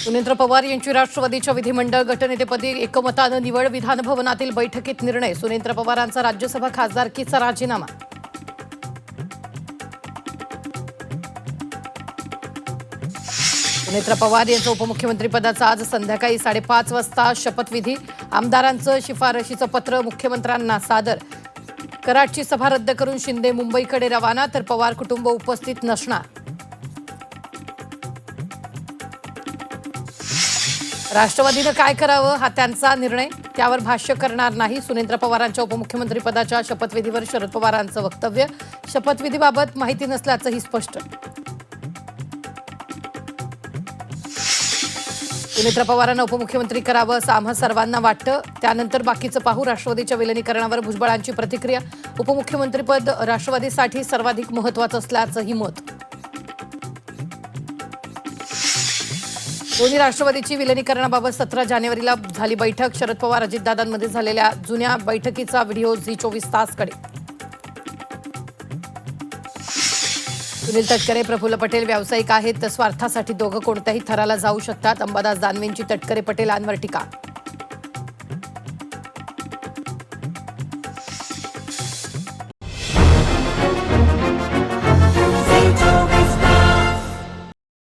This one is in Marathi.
सुनेंद्र पवार यांची राष्ट्रवादीच्या विधिमंडळ गटनेतेपदी एकमतानं निवड. विधानभवनातील बैठकीत निर्णय. सुनेंद्र पवारांचा राज्यसभा खासदारकीचा राजीनामा. सुनेंद्र पवार यांचं उपमुख्यमंत्रीपदाचा आज संध्याकाळी 5:30 वाजता शपथविधी. आमदारांचं शिफारशीचं पत्र मुख्यमंत्र्यांना सादर. कराडची सभा रद्द करून शिंदे मुंबईकडे रवाना, तर पवार कुटुंब उपस्थित नसणार. राष्ट्रवादीनं काय करावं हा त्यांचा निर्णय, त्यावर भाष्य करणार नाही. सुनेंद्र पवारांच्या उपमुख्यमंत्रीपदाच्या शपथविधीवर शरद पवारांचं वक्तव्य. शपथविधीबाबत माहिती नसल्याचंही स्पष्ट. सुनेंद्र पवारांना उपमुख्यमंत्री करावं असं आम्हा सर्वांना वाटतं. त्यानंतर बाकीचं पाहू. राष्ट्रवादीच्या विलिनीकरणावर भुजबळांची प्रतिक्रिया. उपमुख्यमंत्रीपद राष्ट्रवादीसाठी सर्वाधिक महत्त्वाचं असल्याचंही मत. दोन्ही राष्ट्रवादीची विलिनीकरणाबाबत 17 जानेवारीला झाली बैठक. शरद पवार अजितदादांमध्ये झालेल्या जुन्या बैठकीचा व्हिडिओ झी 24 तासकडे. सुनील तटकरे, प्रफुल्ल पटेल व्यावसायिक आहेत, स्वार्थासाठी दोघं कोणत्याही थराला जाऊ शकतात. अंबादास दानवेंची तटकरे पटेलांवर टीका.